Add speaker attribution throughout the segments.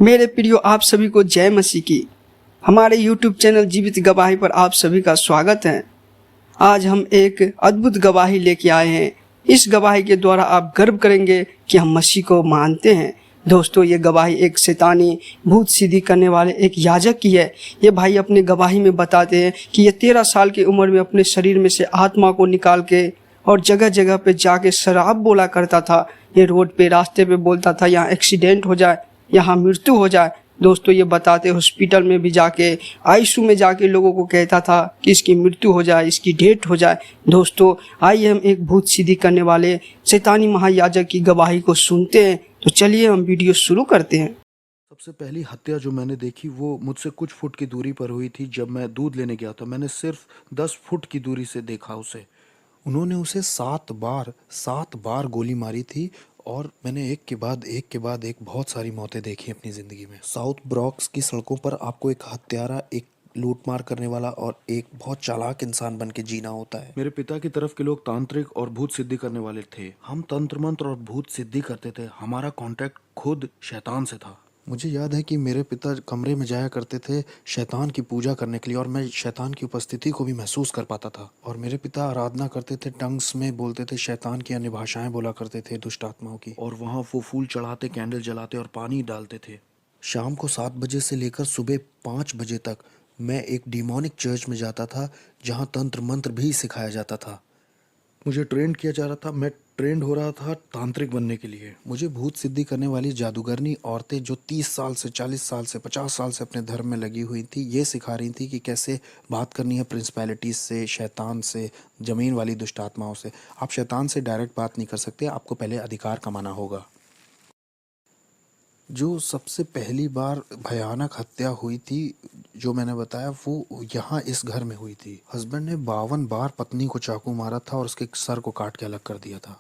Speaker 1: मेरे प्रियो, आप सभी को जय मसीह की। हमारे YouTube चैनल जीवित गवाही पर आप सभी का स्वागत है। आज हम एक अद्भुत गवाही लेके आए हैं। इस गवाही के द्वारा आप गर्व करेंगे कि हम मसीह को मानते हैं। दोस्तों, ये गवाही एक शैतानी भूत सीधी करने वाले एक याजक की है। ये भाई अपने गवाही में बताते हैं कि ये 13 साल की उम्र में अपने शरीर में से आत्मा को निकाल के और जगह जगह पे जाके शराब बोला करता था। ये रोड पे रास्ते पे बोलता था यहाँ एक्सीडेंट हो जाए, यहाँ मृत्यु हो जाए। दोस्तों, ये बताते हॉस्पिटल में भी जाके आईसीयू में जाके लोगों को कहता था कि इसकी मृत्यु हो जाए, इसकी डेथ हो जाए। दोस्तों, आइए हम एक भूत सीधी करने वाले शैतानी महायाजक की गवाही को सुनते हैं। तो चलिए हम वीडियो शुरू करते हैं।
Speaker 2: सबसे पहली हत्या जो मैंने देखी वो मुझसे कुछ फुट की दूरी पर हुई थी। जब मैं दूध लेने गया था, मैंने सिर्फ 10 फुट की दूरी से देखा उसे। उन्होंने उसे 7 बार गोली मारी थी और मैंने एक के बाद एक बहुत सारी मौतें देखी अपनी ज़िंदगी में। साउथ ब्रॉक्स की सड़कों पर आपको एक हत्यारा, एक लूटमार करने वाला और एक बहुत चालाक इंसान बन के जीना होता है। मेरे पिता की तरफ के लोग तांत्रिक और भूत सिद्धि करने वाले थे। हम तंत्र मंत्र और भूत सिद्धि करते थे। हमारा कांटेक्ट खुद शैतान से था। मुझे याद है कि मेरे पिता कमरे में जाया करते थे शैतान की पूजा करने के लिए, और मैं शैतान की उपस्थिति को भी महसूस कर पाता था। और मेरे पिता आराधना करते थे, टंग्स में बोलते थे, शैतान की अन्य भाषाएं बोला करते थे, दुष्ट आत्माओं की। और वहाँ वो फूल चढ़ाते, कैंडल जलाते और पानी डालते थे। शाम को 7 बजे से लेकर सुबह 5 बजे तक मैं एक डिमोनिक चर्च में जाता था, जहाँ तंत्र मंत्र भी सिखाया जाता था। मुझे ट्रेंड किया जा रहा था, मैं ट्रेंड हो रहा था तांत्रिक बनने के लिए। मुझे भूत सिद्धि करने वाली जादूगरनी औरतें जो 30 साल से, 40 साल से, 50 साल से अपने धर्म में लगी हुई थी, ये सिखा रही थी कि कैसे बात करनी है प्रिंसिपैलिटीज से, शैतान से, ज़मीन वाली दुष्ट आत्माओं से। आप शैतान से डायरेक्ट बात नहीं कर सकते, आपको पहले अधिकार कमाना होगा। जो सबसे पहली बार भयानक हत्या हुई थी जो मैंने बताया, वो यहाँ इस घर में हुई थी। हस्बैंड ने 52 बार पत्नी को चाकू मारा था और उसके सर को काट के अलग कर दिया था।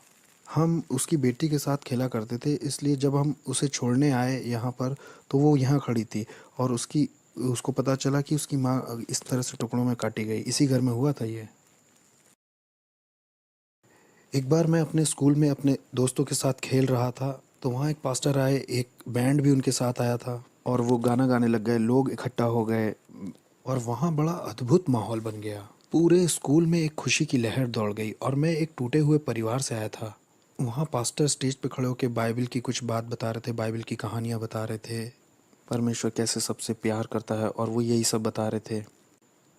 Speaker 2: हम उसकी बेटी के साथ खेला करते थे, इसलिए जब हम उसे छोड़ने आए यहाँ पर तो वो यहाँ खड़ी थी और उसको पता चला कि उसकी माँ इस तरह से टुकड़ों में काटी गई। इसी घर में हुआ था ये। एक बार मैं अपने स्कूल में अपने दोस्तों के साथ खेल रहा था, तो वहाँ एक पास्टर आए, एक बैंड भी उनके साथ आया था और वो गाना गाने लग गए। लोग इकट्ठा हो गए और वहाँ बड़ा अद्भुत माहौल बन गया। पूरे स्कूल में एक खुशी की लहर दौड़ गई और मैं एक टूटे हुए परिवार से आया था। वहाँ पास्टर स्टेज पे खड़े होकर बाइबल की कुछ बात बता रहे थे, बाइबल की कहानियाँ बता रहे थे, परमेश्वर कैसे सबसे प्यार करता है, और वो यही सब बता रहे थे।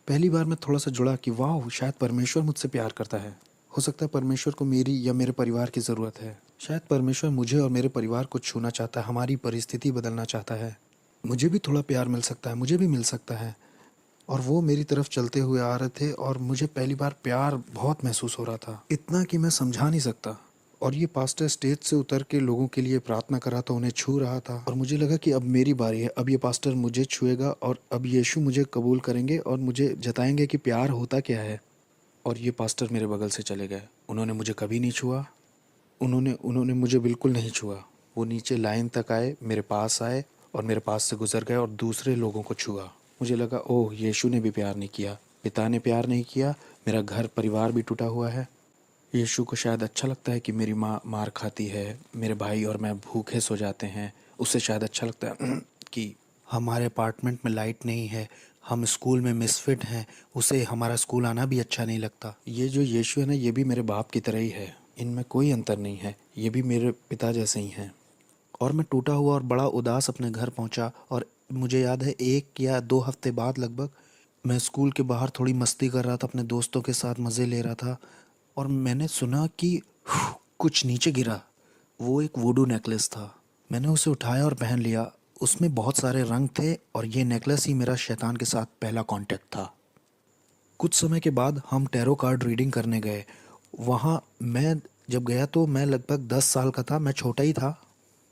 Speaker 2: पहली बार मैं थोड़ा सा जुड़ा कि वाह, शायद परमेश्वर मुझसे प्यार करता है। हो सकता है परमेश्वर को मेरी या मेरे परिवार की ज़रूरत है। शायद परमेश्वर मुझे और मेरे परिवार को छूना चाहता है, हमारी परिस्थिति बदलना चाहता है। मुझे भी थोड़ा प्यार मिल सकता है, मुझे भी मिल सकता है। और वो मेरी तरफ चलते हुए आ रहे थे और मुझे पहली बार प्यार बहुत महसूस हो रहा था, इतना कि मैं समझा नहीं सकता। और ये पास्टर स्टेज से उतर के लोगों के लिए प्रार्थना कर रहा था, उन्हें छू रहा था, और मुझे लगा कि अब मेरी बारी है। अब ये पास्टर मुझे छुएगा और अब यीशु मुझे कबूल करेंगे और मुझे जताएंगे कि प्यार होता क्या है। और ये पास्टर मेरे बगल से चले गए। उन्होंने मुझे कभी नहीं छुआ, उन्होंने मुझे बिल्कुल नहीं छुआ। वो नीचे लाइन तक आए, मेरे पास आए और मेरे पास से गुजर गए और दूसरे लोगों को छुआ। मुझे लगा, ओह, यीशु ने भी प्यार नहीं किया, पिता ने प्यार नहीं किया, मेरा घर परिवार भी टूटा हुआ है। यीशु को शायद अच्छा लगता है कि मेरी माँ मार खाती है, मेरे भाई और मैं भूखे सो जाते हैं। उसे शायद अच्छा लगता है कि हमारे अपार्टमेंट में लाइट नहीं है, हम स्कूल में मिसफिट हैं, उसे हमारा स्कूल आना भी अच्छा नहीं लगता। ये जो यीशु है ना, ये भी मेरे बाप की तरह ही है, इनमें कोई अंतर नहीं है, ये भी मेरे पिता जैसे ही हैं। और मैं टूटा हुआ और बड़ा उदास अपने घर पहुंचा। और मुझे याद है 1 या 2 हफ्ते बाद लगभग मैं स्कूल के बाहर थोड़ी मस्ती कर रहा था, अपने दोस्तों के साथ मज़े ले रहा था, और मैंने सुना कि कुछ नीचे गिरा। वो एक वुडू नेकलेस था। मैंने उसे उठाया और पहन लिया। उसमें बहुत सारे रंग थे और ये नेकलेस ही मेरा शैतान के साथ पहला कांटेक्ट था। कुछ समय के बाद हम टैरो कार्ड रीडिंग करने गए। वहाँ मैं जब गया तो मैं लगभग 10 साल का था, मैं छोटा ही था।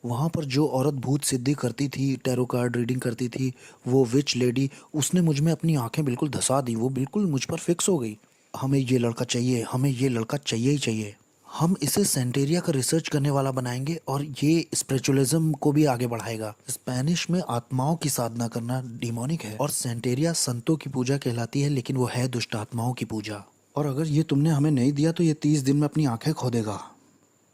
Speaker 2: वहाँ पर जो औरत भूत सिद्धि करती थी, टैरो कार्ड रीडिंग करती थी, वो विच लेडी, उसने मुझ में अपनी आंखें बिल्कुल धंसा दी। वो बिल्कुल मुझ पर फिक्स हो गई। हमें ये लड़का चाहिए, हमें ये लड़का चाहिए ही चाहिए। हम इसे सेंटेरिया का रिसर्च करने वाला बनाएंगे और ये स्पिरिचुअलिज्म को भी आगे बढ़ाएगा। स्पेनिश में आत्माओं की साधना करना डिमोनिक है और सेंटेरिया संतों की पूजा कहलाती है, लेकिन वो है दुष्ट आत्माओं की पूजा। और अगर ये तुमने हमें नहीं दिया तो ये 30 दिन में अपनी आंखें खो देगा।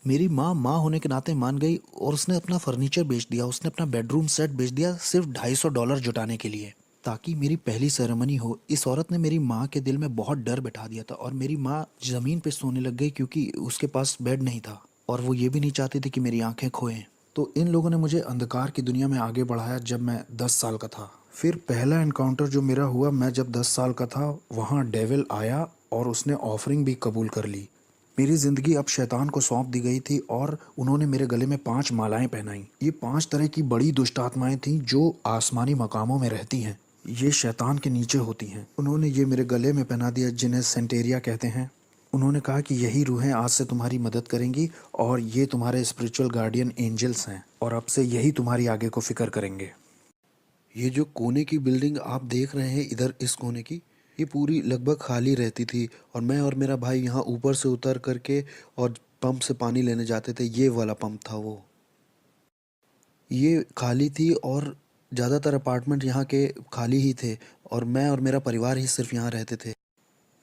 Speaker 2: मेरी माँ माँ होने के नाते मान गई और उसने अपना फर्नीचर बेच दिया, उसने अपना बेडरूम सेट बेच दिया सिर्फ $250 जुटाने के लिए, ताकि मेरी पहली सेरेमनी हो। इस औरत ने मेरी माँ के दिल में बहुत डर बिठा दिया था और मेरी माँ ज़मीन पे सोने लग गई क्योंकि उसके पास बेड नहीं था और वो ये भी नहीं चाहती थी कि मेरी आंखें खोएं। तो इन लोगों ने मुझे अंधकार की दुनिया में आगे बढ़ाया जब मैं 10 साल का था। फिर पहला एनकाउंटर जो मेरा हुआ, मैं जब 10 साल का था, वहाँ डेविल आया और उसने ऑफरिंग भी कबूल कर ली। मेरी ज़िंदगी अब शैतान को सौंप दी गई थी और उन्होंने मेरे गले में 5 मालाएं पहनाई। ये 5 तरह की बड़ी दुष्ट आत्माएं थीं जो आसमानी मकामों में रहती हैं। ये शैतान के नीचे होती हैं। उन्होंने ये मेरे गले में पहना दिया, जिन्हें सेंटेरिया कहते हैं। उन्होंने कहा कि यही रूहें आज से तुम्हारी मदद करेंगी और ये तुम्हारे स्पिरिचुअल गार्डियन एंजल्स हैं और अब से यही तुम्हारी आगे को फिक्र करेंगे। ये जो कोने की बिल्डिंग आप देख रहे हैं इधर, इस कोने की, ये पूरी लगभग खाली रहती थी और मैं और मेरा भाई यहाँ ऊपर से उतर करके और पंप से पानी लेने जाते थे। ये वाला पंप था वो। ये खाली थी और ज़्यादातर अपार्टमेंट यहाँ के खाली ही थे और मैं और मेरा परिवार ही सिर्फ यहाँ रहते थे।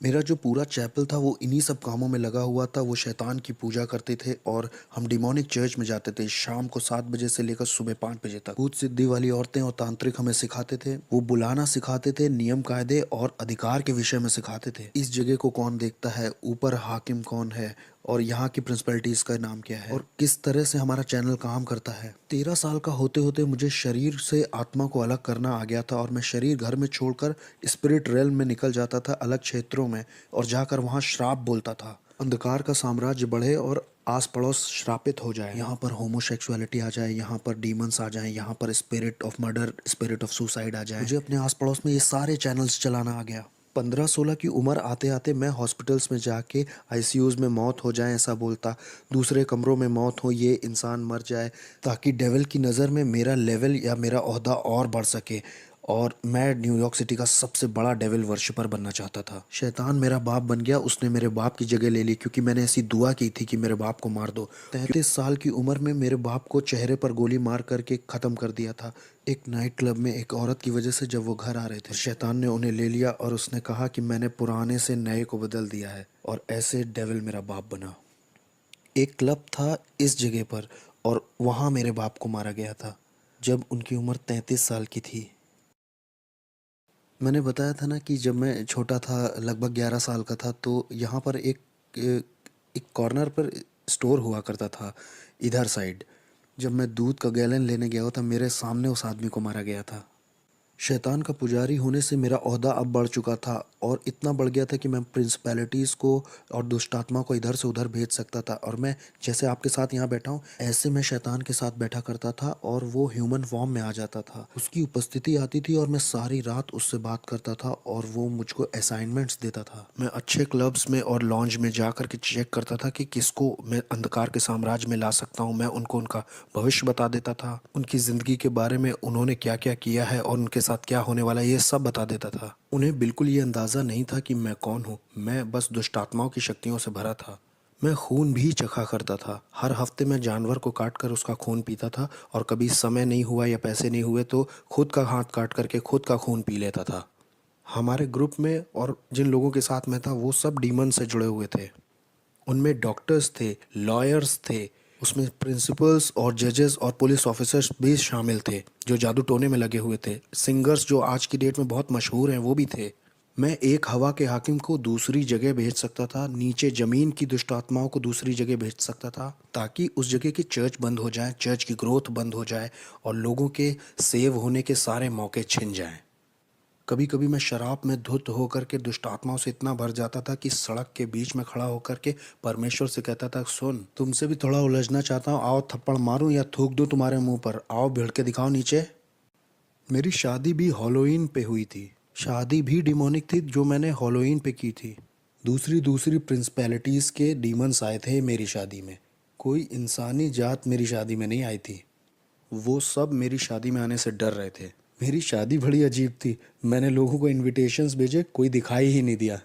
Speaker 2: मेरा जो पूरा चैपल था वो इन्हीं सब कामों में लगा हुआ था। वो शैतान की पूजा करते थे और हम डिमोनिक चर्च में जाते थे शाम को 7 बजे से लेकर सुबह 5 बजे तक। भूत सिद्धि वाली औरतें और तांत्रिक हमें सिखाते थे। वो बुलाना सिखाते थे, नियम कायदे और अधिकार के विषय में सिखाते थे। इस जगह को कौन देखता है, ऊपर हाकिम कौन है और यहाँ की प्रिंसिपलिटीज का नाम क्या है और किस तरह से हमारा चैनल काम करता है। 13 साल का होते होते मुझे शरीर से आत्मा को अलग करना आ गया था और मैं शरीर घर में छोड़कर स्पिरिट रेल में निकल जाता था, अलग क्षेत्रों में, और जाकर वहाँ श्राप बोलता था। अंधकार का साम्राज्य बढ़े और आस पड़ोस श्रापित हो जाए। यहाँ पर होमोसेक्सुअलिटी आ जाए, यहाँ पर डीमंस आ जाए, यहाँ पर spirit of murder, spirit of suicide आ जाए। मुझे अपने आस पड़ोस में ये सारे चैनल्स चलाना आ गया। 15-16 की उम्र आते आते मैं हॉस्पिटल्स में जाके आईसीयूज़ में मौत हो जाए ऐसा बोलता, दूसरे कमरों में मौत हो, ये इंसान मर जाए, ताकि डेविल की नज़र में मेरा लेवल या मेरा ओहदा और बढ़ सके और मैं न्यूयॉर्क सिटी का सबसे बड़ा डेविल वर्शिपर बनना चाहता था। शैतान मेरा बाप बन गया, उसने मेरे बाप की जगह ले ली क्योंकि मैंने ऐसी दुआ की थी कि मेरे बाप को मार दो। 33 साल की उम्र में मेरे बाप को चेहरे पर गोली मार करके ख़त्म कर दिया था एक नाइट क्लब में एक औरत की वजह से। जब वो घर आ रहे थे, शैतान ने उन्हें ले लिया और उसने कहा कि मैंने पुराने से नए को बदल दिया है और ऐसे डेविल मेरा बाप बना। एक क्लब था इस जगह पर और वहाँ मेरे बाप को मारा गया था जब उनकी उम्र 33 साल की थी। मैंने बताया था ना कि जब मैं छोटा था, लगभग 11 साल का था, तो यहाँ पर एक कॉर्नर पर स्टोर हुआ करता था इधर साइड। जब मैं दूध का गैलन लेने गया था, मेरे सामने उस आदमी को मारा गया था। शैतान का पुजारी होने से मेरा ओहदा अब बढ़ चुका था और इतना बढ़ गया था कि मैं प्रिंसिपैलिटीज़ को और दुष्टात्मा को इधर से उधर भेज सकता था। और मैं जैसे आपके साथ यहाँ बैठा हूँ, ऐसे मैं शैतान के साथ बैठा करता था और वो ह्यूमन फॉर्म में आ जाता था। उसकी उपस्थिति आती थी और मैं सारी रात उससे बात करता था और वो मुझको असाइनमेंट्स देता था। मैं अच्छे क्लब्स में और लॉन्ज में जा कर के चेक करता था कि किसको मैं अंधकार के साम्राज्य में ला सकता हूँ। मैं उनको उनका भविष्य बता देता था, उनकी ज़िंदगी के बारे में उन्होंने क्या क्या किया है और उनके साथ क्या होने वाला है, ये सब बता देता था। उन्हें बिल्कुल ये अंदाज़ा नहीं था कि मैं कौन हूँ। मैं बस दुष्टात्माओं की शक्तियों से भरा था। मैं खून भी चखा करता था। हर हफ्ते मैं जानवर को काट कर उसका खून पीता था और कभी समय नहीं हुआ या पैसे नहीं हुए तो खुद का हाथ काट करके खुद का खून पी लेता था। हमारे ग्रुप में और जिन लोगों के साथ मैं था वो सब डीमन से जुड़े हुए थे। उनमें डॉक्टर्स थे, लॉयर्स थे, उसमें प्रिंसिपल्स और जजेस और पुलिस ऑफिसर्स भी शामिल थे जो जादू टोने में लगे हुए थे। सिंगर्स जो आज की डेट में बहुत मशहूर हैं वो भी थे। मैं एक हवा के हाकिम को दूसरी जगह भेज सकता था, नीचे ज़मीन की दुष्ट आत्माओं को दूसरी जगह भेज सकता था ताकि उस जगह की चर्च बंद हो जाए, चर्च की ग्रोथ बंद हो जाए और लोगों के सेव होने के सारे मौके छिन जाएं। कभी कभी मैं शराब में धुत होकर के दुष्ट आत्माओं से इतना भर जाता था कि सड़क के बीच में खड़ा होकर के परमेश्वर से कहता था, सुन, तुमसे भी थोड़ा उलझना चाहता हूँ, आओ थप्पड़ मारूं या थूक दूं तुम्हारे मुंह पर, आओ भिड़ के दिखाओ नीचे। मेरी शादी भी हॉलोइन पे हुई थी। शादी भी डिमोनिक थी जो मैंने हॉलोइन पे की थी। दूसरी दूसरी प्रिंसिपैलिटीज़ के डीमंस आए थे मेरी शादी में। कोई इंसानी जात मेरी शादी में नहीं आई थी। वो सब मेरी शादी में आने से डर रहे थे। मेरी शादी बड़ी अजीब थी। मैंने लोगों को इनविटेशंस भेजे, कोई दिखाई ही नहीं दिया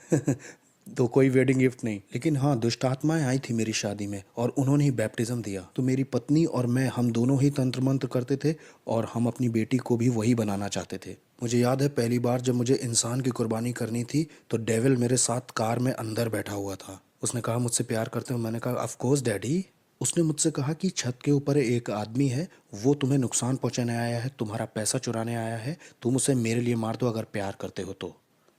Speaker 2: तो कोई वेडिंग गिफ्ट नहीं। लेकिन हाँ, दुष्ट आत्माएं आई थी मेरी शादी में और उन्होंने ही बैप्टिज्म दिया। तो मेरी पत्नी और मैं, हम दोनों ही तंत्र मंत्र करते थे और हम अपनी बेटी को भी वही बनाना चाहते थे। मुझे याद है पहली बार जब मुझे इंसान की कुर्बानी करनी थी तो डेविल मेरे साथ कार में अंदर बैठा हुआ था। उसने कहा, मुझसे प्यार करते हो? मैंने कहा, ऑफ कोर्स डैडी। उसने मुझसे कहा कि छत के ऊपर एक आदमी है, वो तुम्हें नुकसान पहुंचाने आया है, तुम्हारा पैसा चुराने आया है, तुम उसे मेरे लिए मार दो अगर प्यार करते हो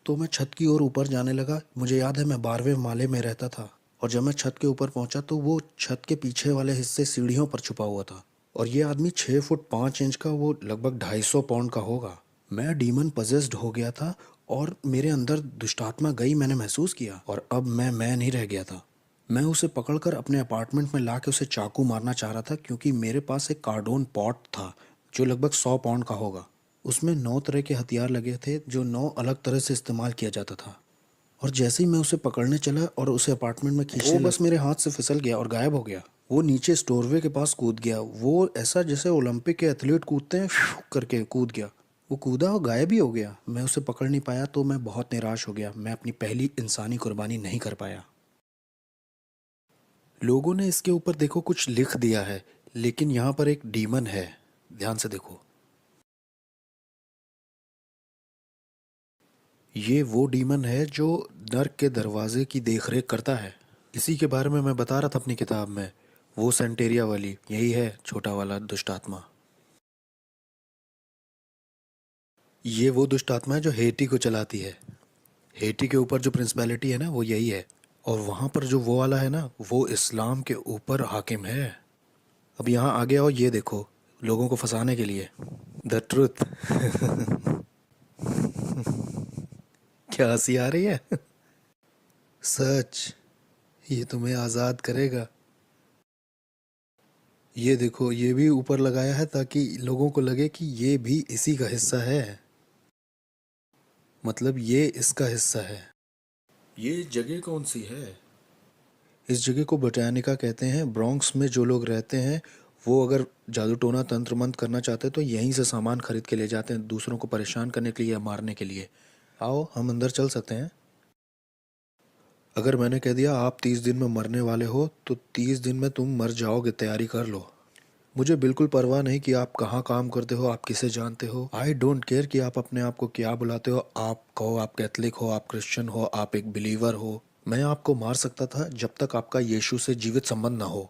Speaker 2: तो मैं छत की ओर ऊपर जाने लगा। मुझे याद है मैं 12वें माले में रहता था, और जब मैं छत के ऊपर पहुंचा तो वो छत के पीछे वाले हिस्से सीढ़ियों पर छुपा हुआ था, और ये आदमी 6 फुट 5 इंच का, वो लगभग 250 पाउंड का होगा। मैं डीमन पजेस्ड हो गया था और मेरे अंदर दुष्टात्मा गई, मैंने महसूस किया, और अब मैं नहीं रह गया था। मैं उसे पकड़कर अपने अपार्टमेंट में लाके उसे चाकू मारना चाह रहा था, क्योंकि मेरे पास एक कार्डोन पॉट था जो लगभग 100 पाउंड का होगा। उसमें 9 तरह के हथियार लगे थे जो 9 अलग तरह से इस्तेमाल किया जाता था। और जैसे ही मैं उसे पकड़ने चला और उसे अपार्टमेंट में खींचने लगा, वो बस मेरे हाथ से फिसल गया और गायब हो गया। वो नीचे स्टोरवे के पास कूद गया। वो ऐसा जैसे ओलंपिक के एथलीट कूदते हैं, करके कूद गया। वो कूदा और गायब ही हो गया। मैं उसे पकड़ नहीं पाया तो मैं बहुत निराश हो गया। मैं अपनी पहली इंसानी कुर्बानी नहीं कर पाया। लोगों ने इसके ऊपर देखो कुछ लिख दिया है, लेकिन यहाँ पर एक डीमन है। ध्यान से देखो, ये वो डीमन है जो नर्क के दरवाजे की देखरेख करता है। इसी के बारे में मैं बता रहा था अपनी किताब में। वो सेंटेरिया वाली यही है, छोटा वाला दुष्ट आत्मा। ये वो दुष्ट आत्मा है जो हेटी को चलाती है। हेटी के ऊपर जो प्रिंसिपैलिटी है ना, वो यही है। और वहाँ पर जो वो वाला है ना, वो इस्लाम के ऊपर हाकिम है। अब यहाँ आगे आओ, ये देखो, लोगों को फंसाने के लिए द ट्रुथ। क्या हंसी आ रही है? सच, ये तुम्हें आज़ाद करेगा। ये देखो, ये भी ऊपर लगाया है ताकि लोगों को लगे कि ये भी इसी का हिस्सा है, मतलब ये इसका हिस्सा है। ये जगह कौन सी है? इस जगह को बोटानिका कहते हैं। ब्रॉन्क्स में जो लोग रहते हैं वो अगर जादू टोना तंत्र मंत्र करना चाहते हैं तो यहीं से सामान खरीद के ले जाते हैं, दूसरों को परेशान करने के लिए या मारने के लिए। आओ, हम अंदर चल सकते हैं। अगर मैंने कह दिया आप 30 दिन में मरने वाले हो तो 30 दिन में तुम मर जाओगे, तैयारी कर लो। मुझे बिल्कुल परवाह नहीं कि आप कहाँ काम करते हो, आप किसे जानते हो। आई डोंट केयर कि आप अपने आप को क्या बुलाते हो। आप कहो आप कैथलिक हो, आप क्रिश्चियन हो, आप एक बिलीवर हो। मैं आपको मार सकता था जब तक आपका यीशु से जीवित संबंध ना हो।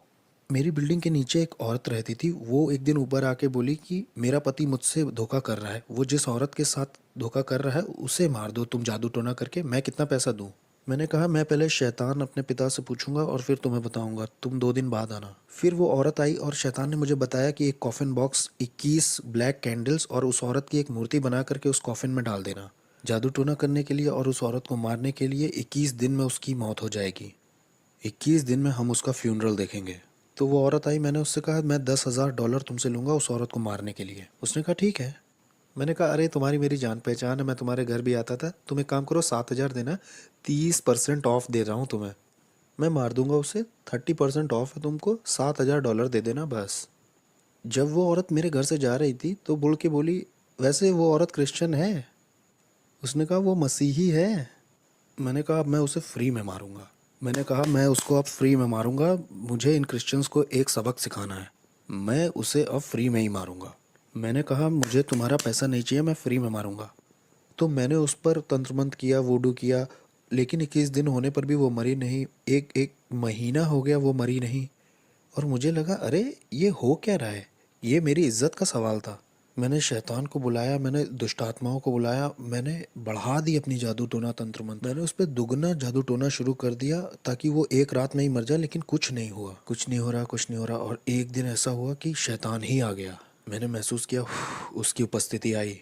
Speaker 2: मेरी बिल्डिंग के नीचे एक औरत रहती थी। वो एक दिन ऊपर आके बोली कि मेरा पति मुझसे धोखा कर रहा है, वो जिस औरत के साथ धोखा कर रहा है उसे मार दो तुम जादू टोना करके, मैं कितना पैसा दूं। मैंने कहा मैं पहले शैतान अपने पिता से पूछूंगा और फिर तुम्हें बताऊंगा, तुम 2 दिन बाद आना। फिर वो औरत आई और शैतान ने मुझे बताया कि एक कॉफिन बॉक्स, 21 ब्लैक कैंडल्स और उस औरत की एक मूर्ति बना करके उस कॉफिन में डाल देना, जादू टोना करने के लिए और उस औरत को मारने के लिए। 21 दिन में उसकी मौत हो जाएगी। 21 दिन में हम उसका फ्यूनरल देखेंगे। तो वो औरत आई, मैंने उससे कहा मैं $10,000 तुमसे लूँगा उस औरत को मारने के लिए। उसने कहा ठीक है। मैंने कहा अरे तुम्हारी मेरी जान पहचान है, मैं तुम्हारे घर भी आता था, तुम एक काम करो 7,000 देना, 30% ऑफ दे रहा हूँ तुम्हें, मैं मार दूंगा उसे। 30% ऑफ है, तुमको $7,000 दे देना बस। जब वो औरत मेरे घर से जा रही थी तो बुड़ के बोली वैसे वो औरत क्रिश्चियन है। उसने कहा वो मसीही है। मैंने कहा अब मैं उसे फ्री में मारूंगा। मैंने कहा मैं उसको अब फ्री में मारूंगा, मुझे इन क्रिश्चियंस को एक सबक सिखाना है, मैं उसे अब फ्री में ही मारूंगा। मैंने कहा मुझे तुम्हारा पैसा नहीं चाहिए, मैं फ्री में मारूंगा। तो मैंने उस पर तंत्र मंत्र किया, वूडू किया, लेकिन 21 दिन होने पर भी वो मरी नहीं। एक महीना हो गया वो मरी नहीं। और मुझे लगा अरे ये हो क्या रहा है, ये मेरी इज्जत का सवाल था। मैंने शैतान को बुलाया, मैंने दुष्ट आत्माओं को बुलाया, मैंने बढ़ा दी अपनी जादू टोना तंत्र मंत्र, मैंने उस पर दुगना जादू टोना शुरू कर दिया ताकि वो एक रात में ही मर जाए। लेकिन कुछ नहीं हुआ, कुछ नहीं हो रहा, कुछ नहीं हो रहा। और एक दिन ऐसा हुआ कि शैतान ही आ गया। मैंने महसूस किया उसकी उपस्थिति आई,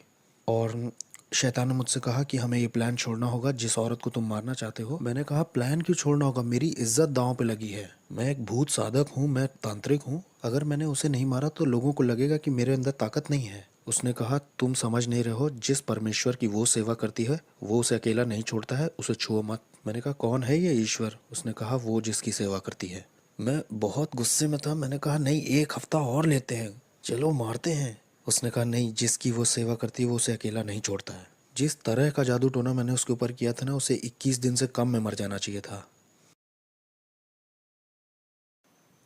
Speaker 2: और शैतान ने मुझसे कहा कि हमें ये प्लान छोड़ना होगा जिस औरत को तुम मारना चाहते हो। मैंने कहा प्लान क्यों छोड़ना होगा, मेरी इज्जत दांव पे लगी है, मैं एक भूत साधक हूँ, मैं तांत्रिक हूँ, अगर मैंने उसे नहीं मारा तो लोगों को लगेगा कि मेरे अंदर ताकत नहीं है। उसने कहा तुम समझ नहीं रहे हो, जिस परमेश्वर की वो सेवा करती है वो उसे अकेला नहीं छोड़ता है, उसे छुओ मत। मैंने कहा कौन है ये ईश्वर? उसने कहा वो जिसकी सेवा करती है। मैं बहुत गुस्से में था। मैंने कहा नहीं, 1 हफ्ता और लेते हैं, चलो मारते हैं। उसने कहा नहीं, जिसकी वो सेवा करती है वो उसे अकेला नहीं छोड़ता है। जिस तरह का जादू टोना मैंने उसके ऊपर किया था ना, उसे 21 दिन से कम में मर जाना चाहिए था।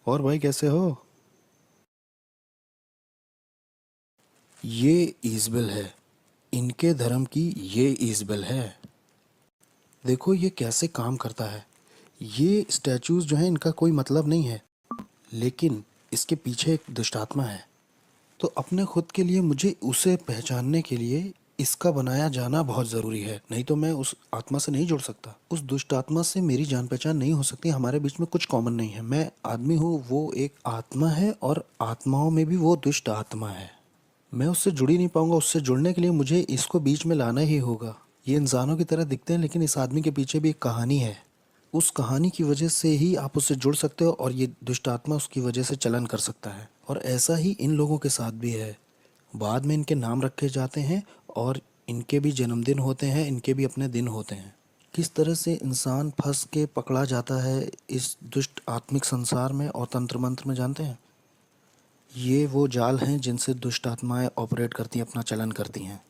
Speaker 2: और भाई कैसे हो? ये ईजबेल है, इनके धर्म की ये ईजबेल है। देखो ये कैसे काम करता है। ये स्टैचूज जो हैं इनका कोई मतलब नहीं है, लेकिन इसके पीछे एक दुष्ट आत्मा है। तो अपने खुद के लिए मुझे उसे पहचानने के लिए इसका बनाया जाना बहुत ज़रूरी है, नहीं तो मैं उस आत्मा से नहीं जुड़ सकता। उस दुष्ट आत्मा से मेरी जान पहचान नहीं हो सकती। हमारे बीच में कुछ कॉमन नहीं है। मैं आदमी हूँ, वो एक आत्मा है, और आत्माओं में भी वो दुष्ट आत्मा है। मैं उससे जुड़ ही नहीं पाऊंगा। उससे जुड़ने के लिए मुझे इसको बीच में लाना ही होगा। ये इंसानों की तरह दिखते हैं, लेकिन इस आदमी के पीछे भी एक कहानी है। उस कहानी की वजह से ही आप उससे जुड़ सकते हो, और ये दुष्ट आत्मा उसकी वजह से चलन कर सकता है। और ऐसा ही इन लोगों के साथ भी है। बाद में इनके नाम रखे जाते हैं, और इनके भी जन्मदिन होते हैं, इनके भी अपने दिन होते हैं। किस तरह से इंसान फंस के पकड़ा जाता है इस दुष्ट आत्मिक संसार में और तंत्र मंत्र में, जानते हैं? ये वो जाल हैं जिनसे दुष्ट आत्माएं ऑपरेट करती हैं, अपना चलन करती हैं।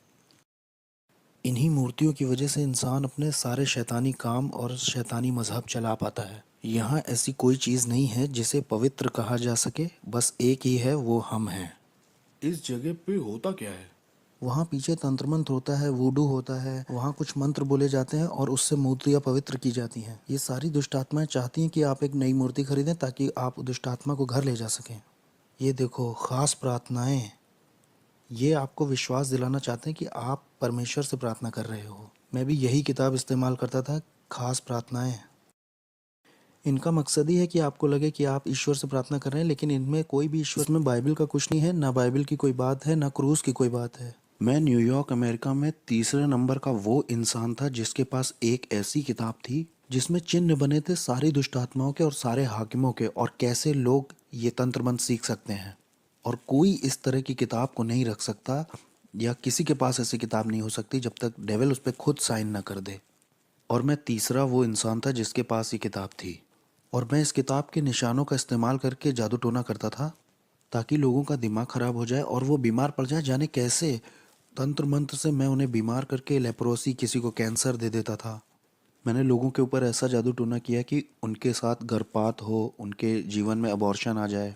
Speaker 2: इन्हीं मूर्तियों की वजह से इंसान अपने सारे शैतानी काम और शैतानी मजहब चला पाता है। यहाँ ऐसी कोई चीज़ नहीं है जिसे पवित्र कहा जा सके, बस एक ही है, वो हम हैं।
Speaker 3: इस जगह पे होता क्या है?
Speaker 2: वहाँ पीछे तंत्र मंत्र होता है, वूडू होता है। वहाँ कुछ मंत्र बोले जाते हैं और उससे मूर्तियाँ पवित्र की जाती हैं। ये सारी दुष्ट आत्माएं चाहती हैं कि आप एक नई मूर्ति खरीदें ताकि आप दुष्ट आत्मा को घर ले जा सकें। ये देखो, खास प्रार्थनाएं, ये आपको विश्वास दिलाना चाहते हैं कि आप परमेश्वर से प्रार्थना कर रहे हो। मैं भी यही किताब इस्तेमाल करता था, खास प्रार्थनाएं। इनका मकसद ही है कि आपको लगे कि आप ईश्वर से प्रार्थना कर रहे हैं, लेकिन इनमें कोई भी ईश्वर में बाइबल का कुछ नहीं है, ना बाइबल की कोई बात है, ना क्रूस की कोई बात है। मैं न्यूयॉर्क अमेरिका में तीसरे नंबर का वो इंसान था जिसके पास एक ऐसी किताब थी जिसमें चिन्ह बने थे सारी दुष्ट आत्माओं के और सारे हाकिमों के, और कैसे लोग ये तंत्र मंत्र सीख सकते हैं। और कोई इस तरह की किताब को नहीं रख सकता, या किसी के पास ऐसी किताब नहीं हो सकती जब तक डेविल उस पर खुद साइन ना कर दे। और मैं तीसरा वो इंसान था जिसके पास ये किताब थी। और मैं इस किताब के निशानों का इस्तेमाल करके जादू टोना करता था ताकि लोगों का दिमाग ख़राब हो जाए और वो बीमार पड़ जाए। जाने कैसे तंत्र मंत्र से मैं उन्हें बीमार करके लेप्रोसी, किसी को कैंसर दे देता था। मैंने लोगों के ऊपर ऐसा जादू टोना किया कि उनके साथ गर्भपात हो, उनके जीवन में अबॉर्शन आ जाए,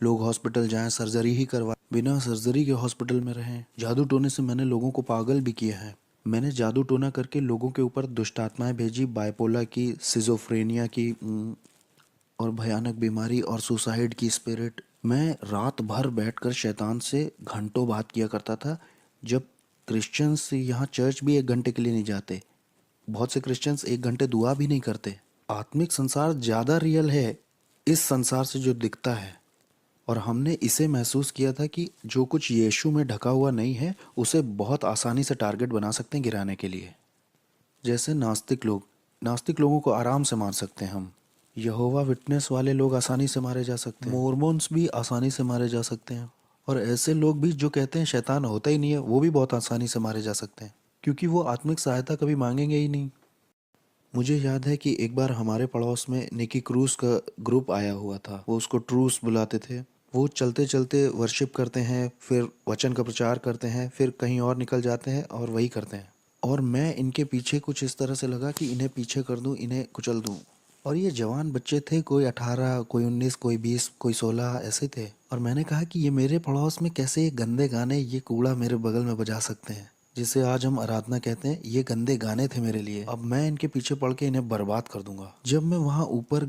Speaker 2: लोग हॉस्पिटल जाएं, सर्जरी ही करवाएं, बिना सर्जरी के हॉस्पिटल में रहें। जादू टोने से मैंने लोगों को पागल भी किया है। मैंने जादू टोना करके लोगों के ऊपर दुष्ट आत्माएं भेजी, बाइपोला की, सिजोफ्रेनिया की, और भयानक बीमारी और सुसाइड की स्पिरिट। मैं रात भर बैठकर शैतान से घंटों बात किया करता था। जब क्रिश्चियंस यहाँ चर्च भी 1 घंटे के लिए नहीं जाते, बहुत से क्रिश्चियंस 1 घंटे दुआ भी नहीं करते। आत्मिक संसार ज़्यादा रियल है इस संसार से जो दिखता है। और हमने इसे महसूस किया था कि जो कुछ यीशु में ढका हुआ नहीं है उसे बहुत आसानी से टारगेट बना सकते हैं गिराने के लिए। जैसे नास्तिक लोगों को आराम से मार सकते हैं हम। यहोवा विटनेस वाले लोग आसानी से मारे जा सकते हैं। मोर्मोन्स भी आसानी से मारे जा सकते हैं। और ऐसे लोग भी जो कहते हैं शैतान होता ही नहीं है, वो भी बहुत आसानी से मारे जा सकते हैं, क्योंकि वो आत्मिक सहायता कभी मांगेंगे ही नहीं। मुझे याद है कि एक बार हमारे पड़ोस में निकी क्रूस का ग्रुप आया हुआ था। वो उसको ट्रूस बुलाते थे। वो चलते चलते वर्शिप करते हैं, फिर वचन का प्रचार करते हैं, फिर कहीं और निकल जाते हैं और वही करते हैं। और मैं इनके पीछे कुछ इस तरह से लगा कि इन्हें पीछे कर दूं, इन्हें कुचल दूं। और ये जवान बच्चे थे, कोई 18, कोई 19, कोई 20, कोई 16 ऐसे थे। और मैंने कहा कि ये मेरे पड़ोस में कैसे ये गंदे गाने, ये कूड़ा मेरे बगल में बजा सकते हैं, जिसे आज हम आराधना कहते हैं। ये गंदे गाने थे मेरे लिए। अब मैं इनके पीछे पड़ के इन्हें बर्बाद कर दूंगा। जब मैं वहाँ ऊपर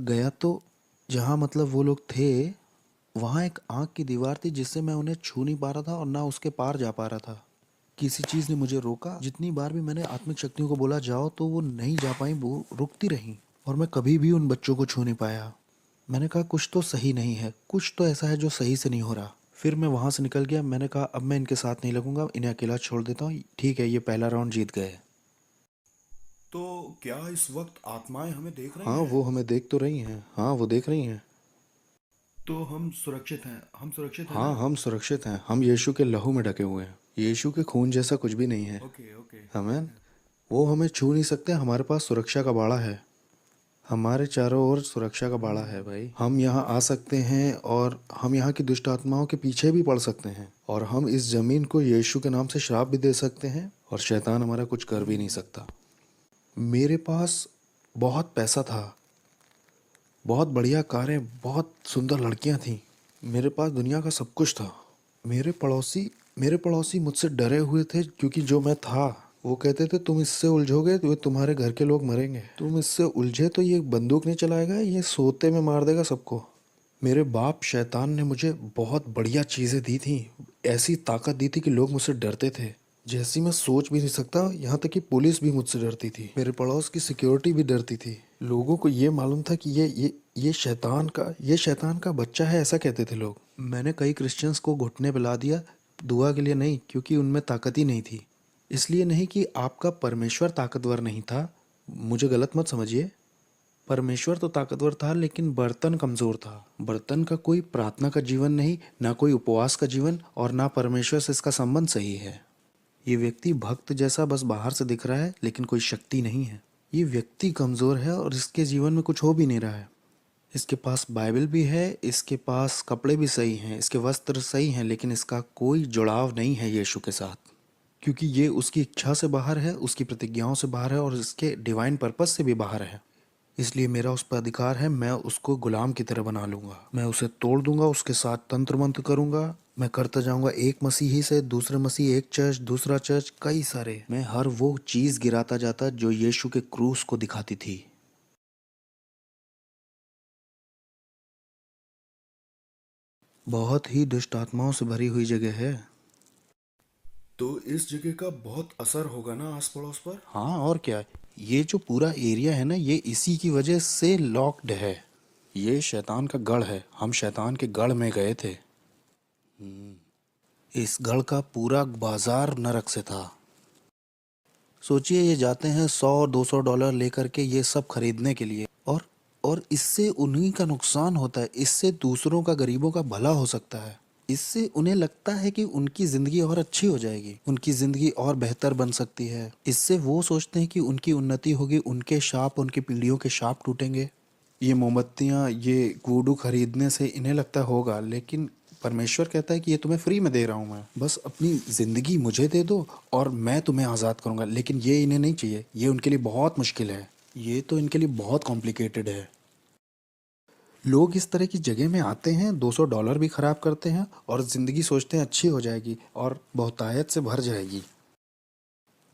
Speaker 2: गया तो जहाँ मतलब वो लोग थे, वहाँ एक आँख की दीवार थी जिससे मैं उन्हें छू नहीं पा रहा था और ना उसके पार जा पा रहा था। किसी चीज़ ने मुझे रोका। जितनी बार भी मैंने आत्मिक शक्तियों को बोला जाओ, तो वो नहीं जा पाई, वो रुकती रहीं। और मैं कभी भी उन बच्चों को छू नहीं पाया। मैंने कहा कुछ तो सही नहीं है, कुछ तो ऐसा है जो सही से नहीं हो रहा। फिर मैं वहाँ से निकल गया। मैंने कहा अब मैं इनके साथ नहीं लगूंगा, इन्हें अकेला छोड़ देता हूँ। ठीक है, ये पहला राउंड जीत गए।
Speaker 3: तो क्या इस वक्त आत्माएं हमें देख रही
Speaker 2: हाँ,
Speaker 3: हैं?
Speaker 2: वो हमें देख तो रही हैं। हाँ, वो देख रही हैं।
Speaker 3: तो हम सुरक्षित हैं, हम सुरक्षित हैं
Speaker 2: हाँ,
Speaker 3: ना?
Speaker 2: हम सुरक्षित हैं। हम यीशु के लहू में ढके हुए हैं। यीशु के खून जैसा कुछ भी नहीं है।
Speaker 3: Okay okay.
Speaker 2: आमीन। वो हमें छू नहीं सकते। हमारे पास सुरक्षा का बाड़ा है। हमारे चारों ओर सुरक्षा का बाड़ा है भाई। हम यहाँ आ सकते हैं और हम यहाँ की दुष्ट आत्माओं के पीछे भी पड़ सकते हैं। और हम इस जमीन को यीशु के नाम से श्राप भी दे सकते हैं और शैतान हमारा कुछ कर भी नहीं सकता। मेरे पास बहुत पैसा था, बहुत बढ़िया कारें, बहुत सुंदर लड़कियां थीं। मेरे पास दुनिया का सब कुछ था। मेरे पड़ोसी मुझसे डरे हुए थे, क्योंकि जो मैं था वो कहते थे तुम इससे उलझोगे तो तुम्हारे घर के लोग मरेंगे, तुम इससे उलझे तो ये बंदूक नहीं चलाएगा, ये सोते में मार देगा सबको। मेरे बाप शैतान ने मुझे बहुत बढ़िया चीज़ें दी थी, ऐसी ताकत दी थी कि लोग मुझसे डरते थे, जैसी मैं सोच भी नहीं सकता। यहाँ तक कि पुलिस भी मुझसे डरती थी, मेरे पड़ोस की सिक्योरिटी भी डरती थी। लोगों को ये मालूम था कि ये शैतान का बच्चा है, ऐसा कहते थे लोग। मैंने कई क्रिश्चियंस को घुटने पिला दिया, दुआ के लिए नहीं, क्योंकि उनमें ताकत ही नहीं थी। इसलिए नहीं कि आपका परमेश्वर ताकतवर नहीं था, मुझे गलत मत समझिए। परमेश्वर तो ताकतवर था, लेकिन बर्तन कमज़ोर था। बर्तन का कोई प्रार्थना का जीवन नहीं, ना कोई उपवास का जीवन, और ना परमेश्वर से इसका संबंध सही है। ये व्यक्ति भक्त जैसा बस बाहर से दिख रहा है, लेकिन कोई शक्ति नहीं है। ये व्यक्ति कमज़ोर है और इसके जीवन में कुछ हो भी नहीं रहा है। इसके पास बाइबल भी है, इसके पास कपड़े भी सही हैं, इसके वस्त्र सही हैं, लेकिन इसका कोई जुड़ाव नहीं है यीशु के साथ, क्योंकि ये उसकी इच्छा से बाहर है, उसकी प्रतिज्ञाओं से बाहर है और इसके डिवाइन पर्पस से भी बाहर है। इसलिए मेरा उस पर अधिकार है, मैं उसको गुलाम की तरह बना लूँगा, मैं उसे तोड़ दूंगा, उसके साथ तंत्र मंत्र करूँगा, मैं करता जाऊँगा एक मसीही से दूसरे मसीह, एक चर्च दूसरा चर्च, कई सारे। मैं हर वो चीज़ गिराता जाता जो यीशु के क्रूस को दिखाती थी। बहुत ही दुष्ट आत्माओं से भरी हुई जगह है।
Speaker 3: तो इस जगह का बहुत असर होगा ना आस पड़ोस पर।
Speaker 2: हाँ, और क्या। ये जो पूरा एरिया है ना, ये इसी की वजह से लॉक्ड है। ये शैतान का गढ़ है, हम शैतान के गढ़ में गए थे। इस गढ़ का पूरा बाजार नरक से था। सोचिए, ये जाते हैं $100-200 लेकर के ये सब खरीदने के लिए, और इससे उन्हीं का नुकसान होता है, इससे दूसरों का, गरीबों का भला हो सकता है। इससे उन्हें लगता है कि उनकी ज़िंदगी और अच्छी हो जाएगी, उनकी ज़िंदगी और बेहतर बन सकती है। इससे वो सोचते हैं कि उनकी उन्नति होगी, उनके शाप, उनकी पीढ़ियों के शाप टूटेंगे। ये मोमबत्तियाँ, ये वुडू खरीदने से इन्हें लगता होगा, लेकिन परमेश्वर कहता है कि ये तुम्हें फ्री में दे रहा हूँ मैं, बस अपनी ज़िंदगी मुझे दे दो और मैं तुम्हें आज़ाद करूँगा। लेकिन ये इन्हें नहीं चाहिए, ये उनके लिए बहुत मुश्किल है, ये तो इनके लिए बहुत कॉम्प्लिकेटेड है। लोग इस तरह की जगह में आते हैं, $200 भी खराब करते हैं और ज़िंदगी सोचते हैं अच्छी हो जाएगी और बहुतायत से भर जाएगी।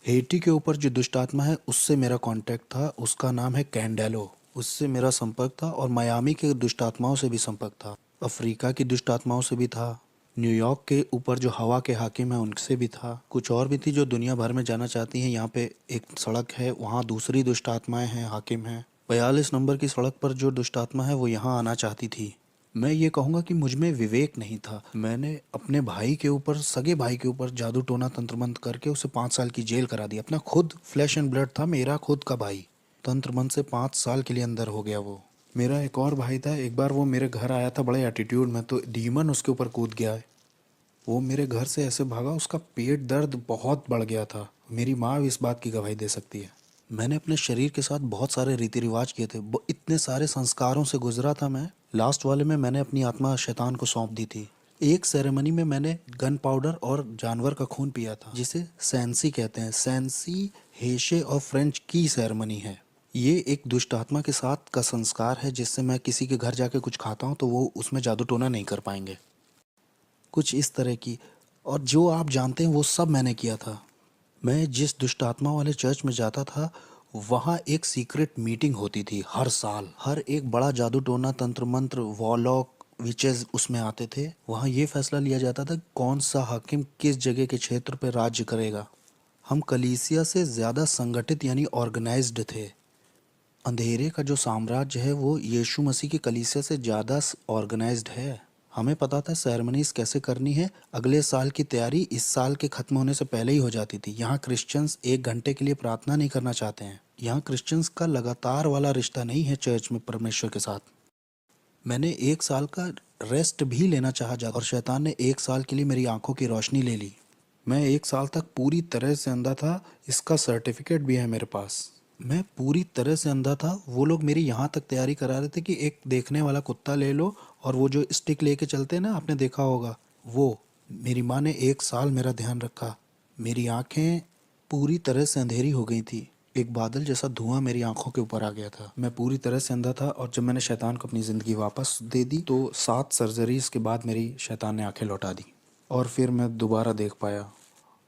Speaker 2: हेटी के ऊपर जो दुष्ट आत्मा है, उससे मेरा कांटेक्ट था, उसका नाम है कैंडेलो, उससे मेरा संपर्क था। और मियामी के दुष्ट आत्माओं से भी संपर्क था, अफ्रीका की दुष्ट आत्माओं से भी था, न्यूयॉर्क के ऊपर जो हवा के हाकिम हैं उनसे भी था, कुछ और भी थी जो दुनिया भर में जाना चाहती हैं। यहाँ पे एक सड़क है, वहाँ दूसरी दुष्ट आत्माएं हैं, हाकिम हैं। 42 नंबर की सड़क पर जो दुष्ट आत्मा है वो यहाँ आना चाहती थी। मैं ये कहूँगा कि मुझ में विवेक नहीं था। मैंने अपने भाई के ऊपर, सगे भाई के ऊपर जादू टोना तंत्र मंत्र करके उसे 5 साल की जेल करा दी। अपना खुद फ्लैश एंड ब्लड था, मेरा खुद का भाई, तंत्र मंत्र से 5 साल के लिए अंदर हो गया वो। मेरा एक और भाई था, एक बार वो मेरे घर आया था बड़े एटीट्यूड में, तो डीमन उसके ऊपर कूद गया है। वो मेरे घर से ऐसे भागा, उसका पेट दर्द बहुत बढ़ गया था। मेरी माँ भी इस बात की गवाही दे सकती है। मैंने अपने शरीर के साथ बहुत सारे रीति रिवाज किए थे, इतने सारे संस्कारों से गुजरा था मैं। लास्ट वाले में मैंने अपनी आत्मा शैतान को सौंप दी थी। एक सेरेमनी में मैंने गन पाउडर और जानवर का खून पिया था, जिसे सैंसी कहते हैं। सैंसी हेशे और फ्रेंच की सेरेमनी है। ये एक दुष्ट आत्मा के साथ का संस्कार है, जिससे मैं किसी के घर जाके कुछ खाता हूँ तो वो उसमें जादू टोना नहीं कर पाएंगे, कुछ इस तरह की। और जो आप जानते हैं वो सब मैंने किया था। मैं जिस दुष्ट आत्मा वाले चर्च में जाता था, वहाँ एक सीक्रेट मीटिंग होती थी हर साल। हर एक बड़ा जादू टोना, तंत्र मंत्र, वॉलॉक, विचेस उसमें आते थे। वहाँ ये फैसला लिया जाता था कौन सा हाकिम किस जगह के क्षेत्र पर राज्य करेगा। हम कलीसिया से ज़्यादा संगठित यानी ऑर्गेनाइज्ड थे। अंधेरे का जो साम्राज्य है वो यीशु मसीह की कलीसिया से ज़्यादा ऑर्गेनाइज्ड है। हमें पता था सेरेमनीज कैसे करनी है। अगले साल की तैयारी इस साल के ख़त्म होने से पहले ही हो जाती थी। यहाँ क्रिश्चियंस 1 घंटे के लिए प्रार्थना नहीं करना चाहते हैं। यहाँ क्रिश्चियंस का लगातार वाला रिश्ता नहीं है चर्च में परमेश्वर के साथ। मैंने 1 साल का रेस्ट भी लेना चाहा जा, और शैतान ने 1 साल के लिए मेरी आंखों की रोशनी ले ली। मैं 1 साल तक पूरी तरह से अंधा था, इसका सर्टिफिकेट भी है मेरे पास। मैं पूरी तरह से अंधा था। वो लोग मेरी यहाँ तक तैयारी करा रहे थे कि एक देखने वाला कुत्ता ले लो, और वो जो स्टिक लेके चलते हैं ना, आपने देखा होगा वो। मेरी माँ ने 1 साल मेरा ध्यान रखा। मेरी आंखें पूरी तरह से अंधेरी हो गई थी। एक बादल जैसा धुआं मेरी आंखों के ऊपर आ गया था। मैं पूरी तरह से अंधा था। और जब मैंने शैतान को अपनी ज़िंदगी वापस दे दी तो 7 सर्जरीज के बाद मेरी शैतान ने आंखें लौटा दी, और फिर मैं दोबारा देख पाया।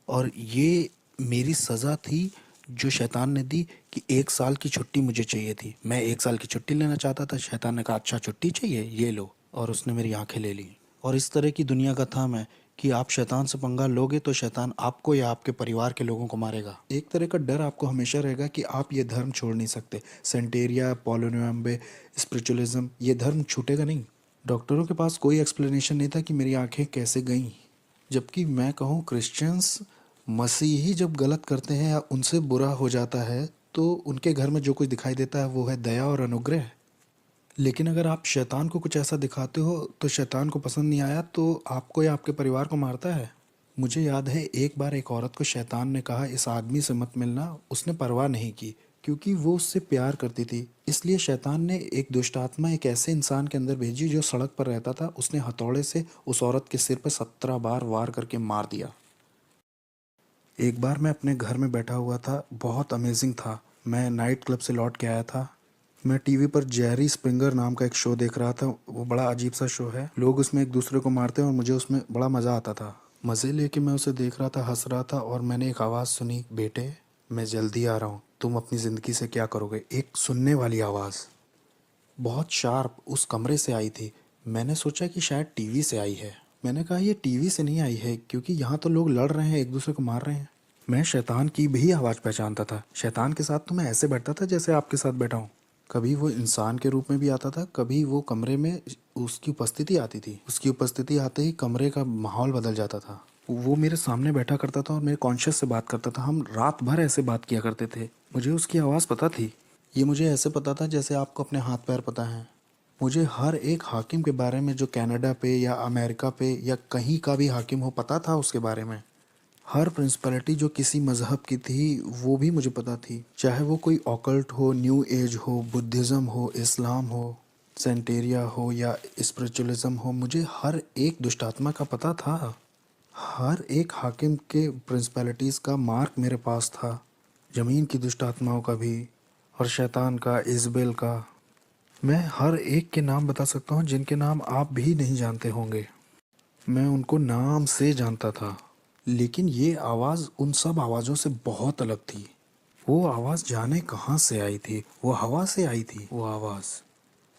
Speaker 2: और ये मेरी सज़ा थी जो शैतान ने दी कि 1 साल की छुट्टी मुझे चाहिए थी। मैं 1 साल की छुट्टी लेना चाहता था। शैतान ने कहा अच्छा छुट्टी चाहिए, ये लो, और उसने मेरी आंखें ले ली। और इस तरह की दुनिया का था मैं कि आप शैतान से पंगा लोगे तो शैतान आपको या आपके परिवार के लोगों को मारेगा। एक तरह का डर आपको हमेशा रहेगा कि आप ये धर्म छोड़ नहीं सकते। सेंटेरिया, पोलोनियम्बे, स्पिरिचुअलिज्म, ये धर्म छूटेगा नहीं। डॉक्टरों के पास कोई एक्सप्लेनेशन नहीं था कि मेरी आंखें कैसे गईं। जबकि मैं कहूँ क्रिश्चियंस, मसीही जब गलत करते हैं या उनसे बुरा हो जाता है तो उनके घर में जो कुछ दिखाई देता है वो है दया और अनुग्रह। लेकिन अगर आप शैतान को कुछ ऐसा दिखाते हो तो शैतान को पसंद नहीं आया तो आपको या आपके परिवार को मारता है। मुझे याद है एक बार एक औरत को शैतान ने कहा इस आदमी से मत मिलना। उसने परवाह नहीं की क्योंकि वो उससे प्यार करती थी। इसलिए शैतान ने एक दुष्ट आत्मा एक ऐसे इंसान के अंदर भेजी जो सड़क पर रहता था। उसने हथौड़े से उस औरत के सिर पर 17 बार वार करके मार दिया। एक बार मैं अपने घर में बैठा हुआ था, बहुत अमेजिंग था। मैं नाइट क्लब से लौट के आया था। मैं टीवी पर जेरी स्प्रिंगर नाम का एक शो देख रहा था। वो बड़ा अजीब सा शो है। लोग उसमें एक दूसरे को मारते हैं और मुझे उसमें बड़ा मज़ा आता था। मज़े लेके मैं उसे देख रहा था, हंस रहा था और मैंने एक आवाज़ सुनी, बेटे मैं जल्दी आ रहा हूँ, तुम अपनी ज़िंदगी से क्या करोगे। एक सुनने वाली आवाज़, बहुत शार्प, उस कमरे से आई थी। मैंने सोचा कि शायद टीवी से आई है। मैंने कहा ये टीवी से नहीं आई है क्योंकि यहाँ तो लोग लड़ रहे हैं, एक दूसरे को मार रहे हैं। मैं शैतान की भी आवाज़ पहचानता था। शैतान के साथ तो मैं ऐसे बैठता था जैसे आपके साथ बैठा हूँ। कभी वो इंसान के रूप में भी आता था, कभी वो कमरे में उसकी उपस्थिति आती थी। उसकी उपस्थिति आते ही कमरे का माहौल बदल जाता था। वो मेरे सामने बैठा करता था और मेरे कॉन्शियस से बात करता था। हम रात भर ऐसे बात किया करते थे। मुझे उसकी आवाज़ पता थी। ये मुझे ऐसे पता था जैसे आपको अपने हाथ पैर पता है। मुझे हर एक हाकिम के बारे में जो कनाडा पे या अमेरिका पे या कहीं का भी हाकिम हो पता था उसके बारे में। हर प्रिंसिपलिटी जो किसी मज़हब की थी वो भी मुझे पता थी। चाहे वो कोई ऑकल्ट हो, न्यू एज हो, बुद्धिज़्म हो, इस्लाम हो, सेंटेरिया हो या स्पिरिचुअलिज्म हो, मुझे हर एक दुष्टात्मा का पता था। हर एक हाकिम के प्रिंसिपलिटीज़ का मार्क मेरे पास था। ज़मीन की दुष्ट आत्माओं का भी और शैतान का, इज़बेल का। मैं हर एक के नाम बता सकता हूँ जिनके नाम आप भी नहीं जानते होंगे। मैं उनको नाम से जानता था। लेकिन ये आवाज़ उन सब आवाज़ों से बहुत अलग थी। वो आवाज़ जाने कहाँ से आई थी। वो हवा से आई थी वो आवाज़।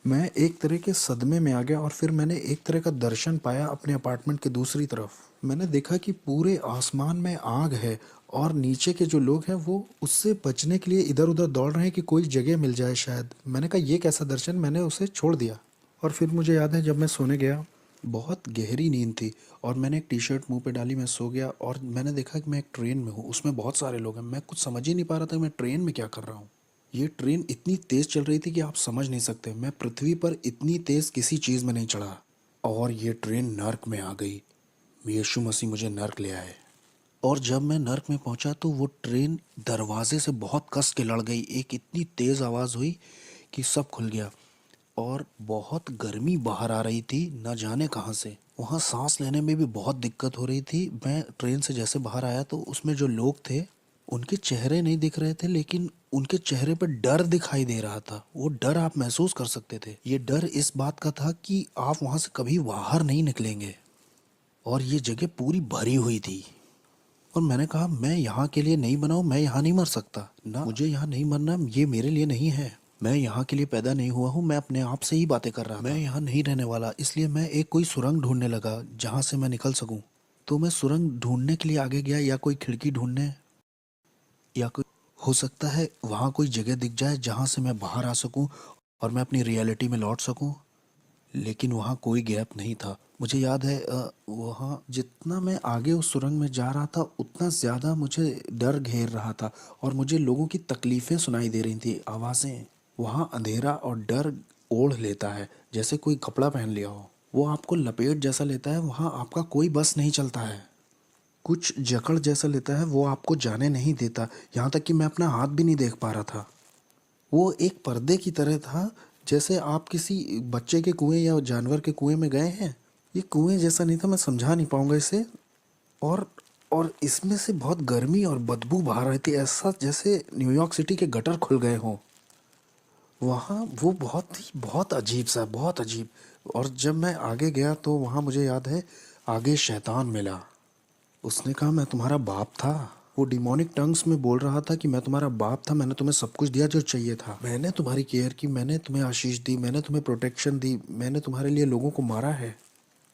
Speaker 2: मैं एक तरह के सदमे में आ गया और फिर मैंने एक तरह का दर्शन पाया अपने अपार्टमेंट के दूसरी तरफ। मैंने देखा कि पूरे आसमान में आग है और नीचे के जो लोग हैं वो उससे बचने के लिए इधर उधर दौड़ रहे हैं कि कोई जगह मिल जाए शायद। मैंने कहा ये कैसा दर्शन, मैंने उसे छोड़ दिया। और फिर मुझे याद है जब मैं सोने गया, बहुत गहरी नींद थी और मैंने एक टी शर्ट मुंह पे डाली, मैं सो गया और मैंने देखा कि मैं एक ट्रेन में हूँ। उसमें बहुत सारे लोग हैं। मैं कुछ समझ ही नहीं पा रहा था मैं ट्रेन में क्या कर रहा हूँ। ये ट्रेन इतनी तेज़ चल रही थी कि आप समझ नहीं सकते। मैं पृथ्वी पर इतनी तेज़ किसी चीज़ में नहीं चढ़ा। और ये ट्रेन नर्क में आ गई। यीशु मसीह मुझे नर्क ले आए। और जब मैं नर्क में पहुंचा तो वो ट्रेन दरवाजे से बहुत कस के लड़ गई। एक इतनी तेज़ आवाज़ हुई कि सब खुल गया और बहुत गर्मी बाहर आ रही थी, न जाने कहाँ से। वहाँ सांस लेने में भी बहुत दिक्कत हो रही थी। मैं ट्रेन से जैसे बाहर आया तो उसमें जो लोग थे उनके चेहरे नहीं दिख रहे थे, लेकिन उनके चेहरे पर डर दिखाई दे रहा था। वो डर आप महसूस कर सकते थे। ये डर इस बात का था कि आप वहाँ से कभी बाहर नहीं निकलेंगे। और ये जगह पूरी भरी हुई थी। और मैंने कहा मैं यहाँ के लिए नहीं बना हूँ, मैं यहाँ नहीं मर सकता ना, मुझे यहाँ नहीं मरना, ये मेरे लिए नहीं है। मैं यहाँ के लिए पैदा नहीं हुआ हूँ। मैं अपने आप से ही बातें कर रहा था। मैं यहाँ नहीं रहने वाला। इसलिए मैं एक कोई सुरंग ढूंढने लगा जहाँ से मैं निकल सकूँ। तो मैं सुरंग ढूंढने के लिए आगे गया, या कोई खिड़की ढूंढने, या कोई, हो सकता है वहाँ कोई जगह दिख जाए जहाँ से मैं बाहर आ सकूँ और मैं अपनी रियलिटी में लौट सकूँ। लेकिन वहाँ कोई गैप नहीं था। मुझे याद है वहाँ जितना मैं आगे उस सुरंग में जा रहा था उतना ज़्यादा मुझे डर घेर रहा था और मुझे लोगों की तकलीफ़ें सुनाई दे रही थी, आवाज़ें। वहाँ अंधेरा और डर ओढ़ लेता है जैसे कोई कपड़ा पहन लिया हो। वो आपको लपेट जैसा लेता है। वहाँ आपका कोई बस नहीं चलता है। कुछ जकड़ जैसा लेता है, वो आपको जाने नहीं देता। यहाँ तक कि मैं अपना हाथ भी नहीं देख पा रहा था। वो एक पर्दे की तरह था, जैसे आप किसी बच्चे के कुएं या जानवर के कुएं में गए हैं। ये कुएं जैसा नहीं था, मैं समझा नहीं पाऊंगा इसे। और और इसमें से बहुत गर्मी और बदबू बाहर रही थी, ऐसा जैसे न्यूयॉर्क सिटी के गटर खुल गए हों। वहाँ वो बहुत अजीब सा, बहुत अजीब। और जब मैं आगे गया तो वहाँ मुझे याद है आगे शैतान मिला। उसने कहा मैं तुम्हारा बाप था। वो डिमोनिक टंग्स में बोल रहा था कि मैं तुम्हारा बाप था, मैंने तुम्हें सब कुछ दिया जो चाहिए था, मैंने तुम्हारी केयर की, मैंने तुम्हें आशीष दी, मैंने तुम्हें प्रोटेक्शन दी, मैंने तुम्हारे लिए लोगों को मारा है,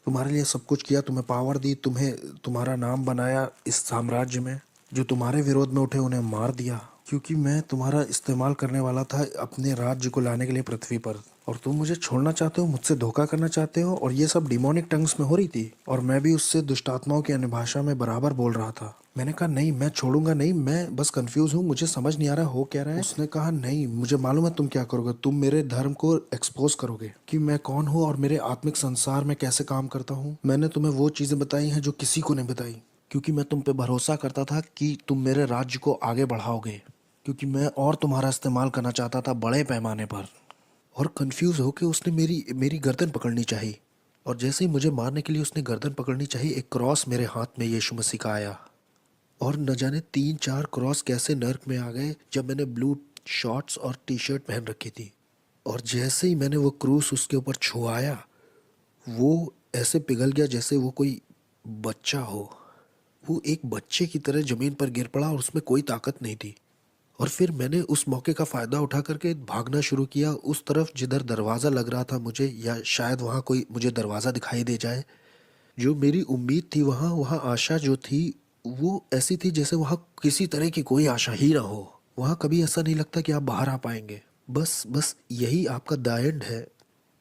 Speaker 2: तुम्हारे लिए सब कुछ किया, तुम्हें पावर दी, तुम्हें तुम्हारा नाम बनाया इस साम्राज्य में। जो तुम्हारे विरोध में उठे उन्हें मार दिया, क्योंकि मैं तुम्हारा इस्तेमाल करने वाला था अपने राज्य को लाने के लिए पृथ्वी पर। और तुम मुझे छोड़ना चाहते हो, मुझसे धोखा करना चाहते हो, और ये सब डिमोनिक टंग्स में हो रही थी। और मैं भी उससे दुष्ट आत्माओं की अन्य भाषा में बराबर बोल रहा था। मैंने कहा नहीं, मैं छोड़ूंगा नहीं, मैं बस कंफ्यूज हूँ, मुझे समझ नहीं आ रहा हो क्या रहा है। उसने कहा नहीं, मुझे मालूम है तुम क्या करोगे, तुम मेरे धर्म को एक्सपोज करोगे कि मैं कौन हूँ और मेरे आत्मिक संसार में कैसे काम करता हूँ। मैंने तुम्हें वो चीजें बताई हैं जो किसी को नहीं बताई, क्योंकि मैं तुम पे भरोसा करता था कि तुम मेरे राज्य को आगे बढ़ाओगे, क्योंकि मैं और तुम्हारा इस्तेमाल करना चाहता था बड़े पैमाने पर। और कंफ्यूज होकर उसने मेरी मेरी गर्दन पकड़नी चाहिए, और जैसे ही मुझे मारने के लिए उसने गर्दन पकड़नी चाहिए, एक क्रॉस मेरे हाथ में यीशु मसीह का आया। और न जाने 3-4 क्रॉस कैसे नर्क में आ गए जब मैंने ब्लू शॉर्ट्स और टी शर्ट पहन रखी थी। और जैसे ही मैंने वो क्रूस उसके ऊपर छुआया, वो ऐसे पिघल गया जैसे वो कोई बच्चा हो। वो एक बच्चे की तरह ज़मीन पर गिर पड़ा और उसमें कोई ताकत नहीं थी। और फिर मैंने उस मौके का फ़ायदा उठा करके भागना शुरू किया उस तरफ जिधर दरवाज़ा लग रहा था मुझे, या शायद वहाँ कोई मुझे दरवाज़ा दिखाई दे जाए। जो मेरी उम्मीद थी, वहाँ वहाँ आशा जो थी वो ऐसी थी जैसे वहाँ किसी तरह की कोई आशा ही ना हो। वहाँ कभी ऐसा नहीं लगता कि आप बाहर आ पाएंगे। बस बस यही आपका द एंड है।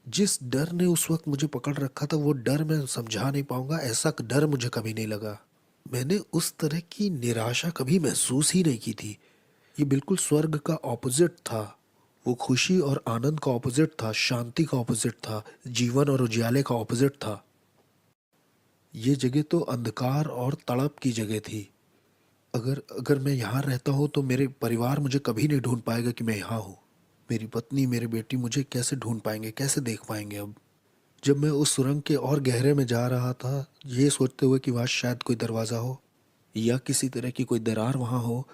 Speaker 2: जिस डर ने उस वक्त मुझे पकड़ रखा था, वो डर मैं समझा नहीं पाऊंगा, ऐसा डर मुझे कभी नहीं लगा। मैंने उस तरह की निराशा कभी महसूस ही नहीं की थी। ये बिल्कुल स्वर्ग का ऑपोजिट था। वो खुशी और आनंद का ऑपोजिट था, शांति का ऑपोजिट था, जीवन और उजियाले का ऑपोजिट था। ये जगह तो अंधकार और तड़प की जगह थी। अगर अगर मैं यहाँ रहता हूँ तो मेरे परिवार मुझे कभी नहीं ढूंढ पाएगा कि मैं यहाँ हूँ। मेरी पत्नी, मेरे बेटी मुझे कैसे ढूंढ पाएंगे, कैसे देख पाएंगे। अब जब मैं उस सुरंग के और गहरे में जा रहा था, ये सोचते हुए कि वहाँ शायद कोई दरवाज़ा हो या किसी तरह की कोई दरार वहाँ हो,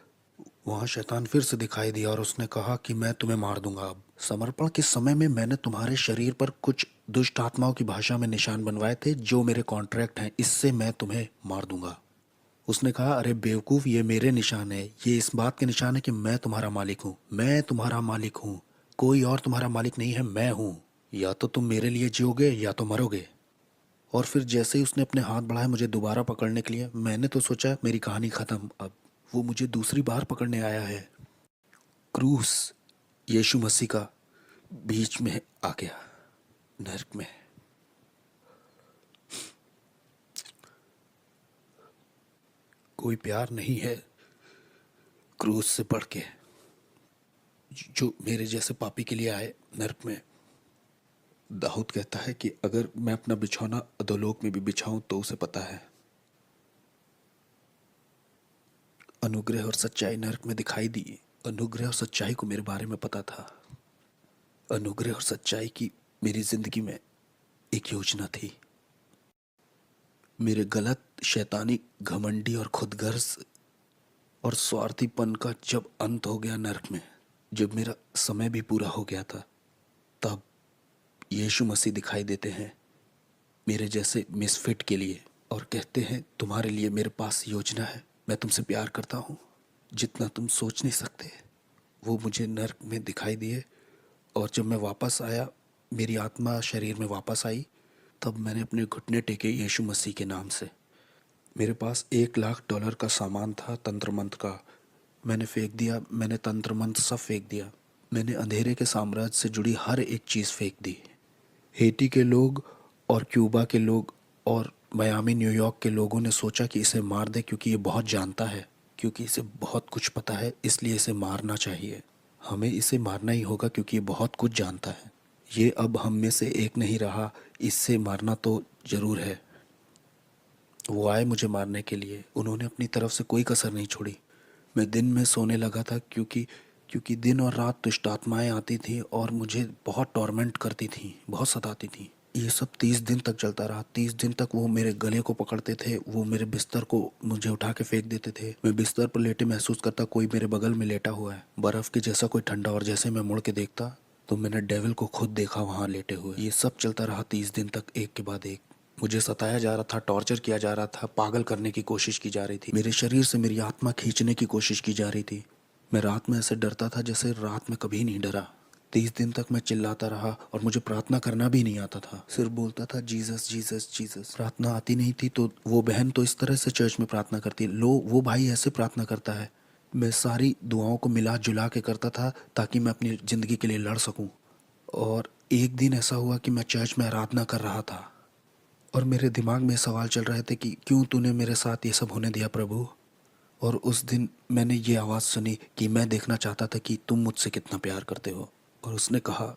Speaker 2: वहाँ शैतान फिर से दिखाई दिया और उसने कहा कि मैं तुम्हें मार दूंगा। अब समर्पण के समय में मैंने तुम्हारे शरीर पर कुछ दुष्ट आत्माओं की भाषा में निशान बनवाए थे जो मेरे कॉन्ट्रैक्ट हैं, इससे मैं तुम्हें मार दूंगा। उसने कहा अरे बेवकूफ़, ये मेरे निशान है, ये इस बात के निशान है कि मैं तुम्हारा मालिक हूँ, मैं तुम्हारा मालिक हूँ, कोई और तुम्हारा मालिक नहीं है, मैं हूँ। या तो तुम मेरे लिए जियोगे या तो मरोगे। और फिर जैसे ही उसने अपने हाथ बढ़ाए मुझे दोबारा पकड़ने के लिए, मैंने तो सोचा मेरी कहानी ख़त्म। अब वो मुझे दूसरी बार पकड़ने आया है। क्रूस यीशु मसीह का बीच में आ गया, नर्क में। कोई प्यार नहीं है क्रूस से बढ़ के जो मेरे जैसे पापी के लिए आए नर्क में। दाऊद कहता है कि अगर मैं अपना बिछौना अधोलोक में भी बिछाऊं तो उसे पता है। अनुग्रह और सच्चाई नर्क में दिखाई दी। अनुग्रह और सच्चाई को मेरे बारे में पता था। अनुग्रह और सच्चाई की मेरी जिंदगी में एक योजना थी। मेरे गलत, शैतानी, घमंडी और खुदगर्ज और स्वार्थीपन का जब अंत हो गया नर्क में, जब मेरा समय भी पूरा हो गया था, तब यीशु मसीह दिखाई देते हैं मेरे जैसे मिसफिट के लिए और कहते हैं तुम्हारे लिए मेरे पास योजना है, मैं तुमसे प्यार करता हूँ जितना तुम सोच नहीं सकते। वो मुझे नर्क में दिखाई दिए और जब मैं वापस आया, मेरी आत्मा शरीर में वापस आई, तब मैंने अपने घुटने टेके यीशु मसीह के नाम से। मेरे पास $1,00,000 का सामान था तंत्र मंत्र का, मैंने फेंक दिया। मैंने तंत्र मंत्र सब फेंक दिया। मैंने अंधेरे के साम्राज्य से जुड़ी हर एक चीज़ फेंक दी। हेटी के लोग और क्यूबा के लोग और मियामी, न्यूयॉर्क के लोगों ने सोचा कि इसे मार दे क्योंकि ये बहुत जानता है, क्योंकि इसे बहुत कुछ पता है, इसलिए इसे मारना चाहिए। हमें इसे मारना ही होगा क्योंकि ये बहुत कुछ जानता है। ये अब हम में से एक नहीं रहा, इससे मारना तो ज़रूर है। वो आए मुझे मारने के लिए, उन्होंने अपनी तरफ से कोई कसर नहीं छोड़ी। मैं दिन में सोने लगा था क्योंकि दिन और रात दुष्ट आत्माएं आती थी और मुझे बहुत टॉर्मेंट करती थी, बहुत सताती थी। ये सब 30 दिन तक चलता रहा। 30 दिन तक वो मेरे गले को पकड़ते थे, वो मेरे बिस्तर को मुझे उठा के फेंक देते थे। मैं बिस्तर पर लेटे महसूस करता कोई मेरे बगल में लेटा हुआ है, बर्फ़ के जैसा कोई ठंडा, और जैसे मैं मुड़ के देखता तो मैंने डेविल को खुद देखा वहाँ लेटे हुए। ये सब चलता रहा 30 दिन तक, एक के बाद एक। मुझे सताया जा रहा था, टॉर्चर किया जा रहा था, पागल करने की कोशिश की जा रही थी। मेरे शरीर से मेरी आत्मा खींचने की कोशिश की जा रही थी। मैं रात में ऐसे डरता था जैसे रात में कभी नहीं डरा। 30 दिन तक मैं चिल्लाता रहा और मुझे प्रार्थना करना भी नहीं आता था। सिर्फ बोलता था जीसस जीसस जीसस। प्रार्थना आती नहीं थी तो वो बहन तो इस तरह से चर्च में प्रार्थना करती है, वो भाई ऐसे प्रार्थना करता है। मैं सारी दुआओं को मिला जुला के करता था ताकि मैं अपनी ज़िंदगी के लिए लड़ सकूं। और एक दिन ऐसा हुआ कि मैं चर्च में आराधना कर रहा था और मेरे दिमाग में सवाल चल रहे थे कि क्यों तूने मेरे साथ ये सब होने दिया प्रभु। और उस दिन मैंने ये आवाज़ सुनी कि मैं देखना चाहता था कि तुम मुझसे कितना प्यार करते हो। और उसने कहा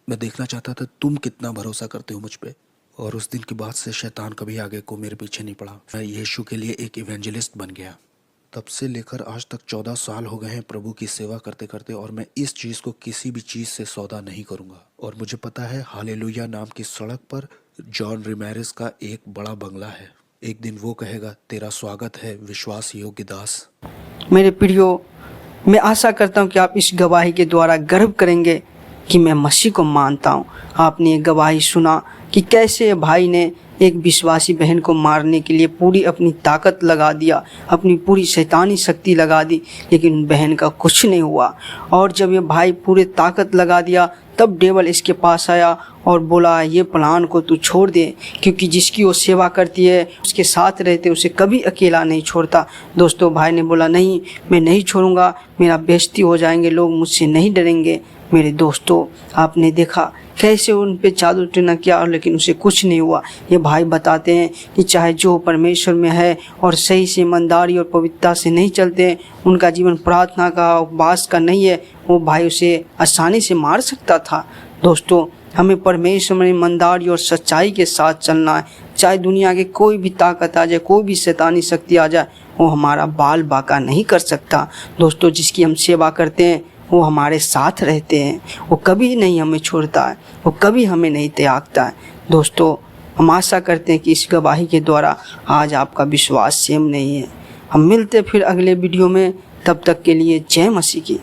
Speaker 2: मैं देखना चाहता था तुम कितना भरोसा करते हो मुझ पे। और उस दिन के बाद से शैतान कभी आगे को मेरे पीछे नहीं पड़ा। मैं यीशु के लिए एक इवेंजलिस्ट बन गया। तब से लेकर आज तक 14 साल हो गए हैं प्रभु की सेवा करते करते, और मैं इस चीज़ को किसी भी चीज़ से सौदा नहीं करूँगा। और मुझे पता है हालेलुया नाम की सड़क पर जॉन रिमेरेस का एक बड़ा बंगला है। एक दिन वो कहेगा तेरा स्वागत है विश्वास योग्य दास।
Speaker 1: मेरे प्रियो, मैं आशा करता हूँ कि आप इस गवाही के द्वारा गर्व करेंगे कि मैं मसीह को मानता हूँ। आपने ये गवाही सुना कि कैसे भाई ने एक विश्वासी बहन को मारने के लिए पूरी अपनी ताकत लगा दिया, अपनी पूरी शैतानी शक्ति लगा दी, लेकिन बहन का कुछ नहीं हुआ। और जब ये भाई पूरे ताकत लगा दिया तब डेवल इसके पास आया और बोला ये प्लान को तू छोड़ दे, क्योंकि जिसकी वो सेवा करती है उसके साथ रहते उसे कभी अकेला नहीं छोड़ता। दोस्तों, भाई ने बोला नहीं, मैं नहीं छोड़ूंगा, मेरा बेइज्जती हो जाएंगे, लोग मुझसे नहीं डरेंगे। मेरे दोस्तों, आपने देखा कैसे उन पे जादू टोना किया, लेकिन उसे कुछ नहीं हुआ। ये भाई बताते हैं कि चाहे जो परमेश्वर में है और सही से ईमानदारी और पवित्रता से नहीं चलते हैं, उनका जीवन प्रार्थना का उपवास का नहीं है, वो भाई उसे आसानी से मार सकता था। दोस्तों, हमें परमेश्वर में ईमानदारी और सच्चाई के साथ चलना है। चाहे दुनिया के कोई भी ताकत आ जाए, कोई भी शैतानी शक्ति आ जाए, वो हमारा बाल बाका नहीं कर सकता। दोस्तों, जिसकी हम सेवा करते हैं वो हमारे साथ रहते हैं, वो कभी नहीं हमें छोड़ता है, वो कभी हमें नहीं त्यागता है। दोस्तों, हम आशा करते हैं कि इस गवाही के द्वारा आज आपका विश्वास सेम नहीं है। हम मिलते फिर अगले वीडियो में, तब तक के लिए जय मसीह की।